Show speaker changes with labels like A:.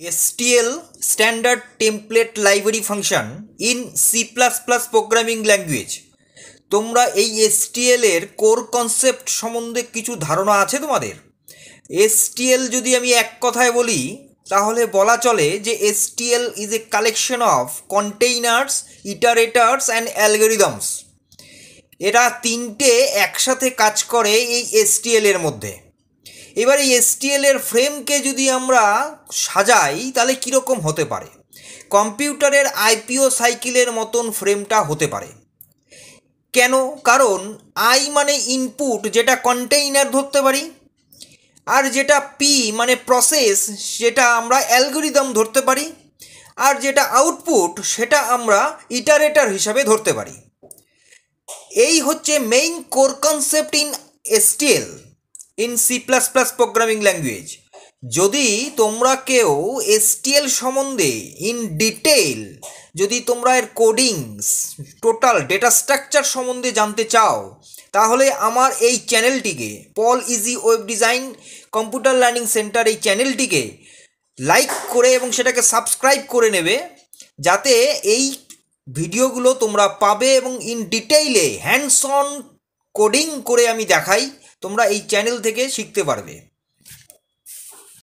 A: STL Standard Template Library Function in C++ Programming Language। তোমরা এই STL এর core concept সম্বন্ধে কিছু ধারণা আছে তোমাদের? STL যদি আমি এক কথায় বলি তাহলে বলা চলে যে STL is a collection of containers, iterators and algorithms. এরা তিনটে একসাথে কাজ করে এই STL এর মধ্যে। এবার এই STL এর ফ্রেমকে যদি আমরা সাজাই তাহলে কীরকম হতে পারে? কম্পিউটারের IPO সাইকেলের মতন ফ্রেমটা হতে পারে। কেন? কারণ আই মানে ইনপুট, যেটা কন্টেইনার ধরতে পারি, আর যেটা পি মানে প্রসেস, যেটা আমরা অ্যালগরিদম ধরতে পারি, আর যেটা আউটপুট সেটা আমরা ইটারেটর হিসাবে ধরতে পারি। এই হচ্ছে main core concept in STL in C++ programming language. যদি তোমরা কেউ STL সম্বন্ধে ইন ডিটেইল, যদি তোমরা এর কোডিংস, টোটাল ডেটা স্ট্রাকচার সম্বন্ধে জানতে চাও, তাহলে আমার এই চ্যানেলটিকে, Pal easy web design computer learning centre, এই চ্যানেলটিকে লাইক করে এবং সেটাকে সাবস্ক্রাইব করে নেবে, যাতে এই ভিডিওগুলো তোমরা পাবে এবং ইন ডিটেইলে হ্যান্ডস অন কোডিং করে আমি দেখাই, তোমরা এই চ্যানেল থেকে শিখতে পারবে।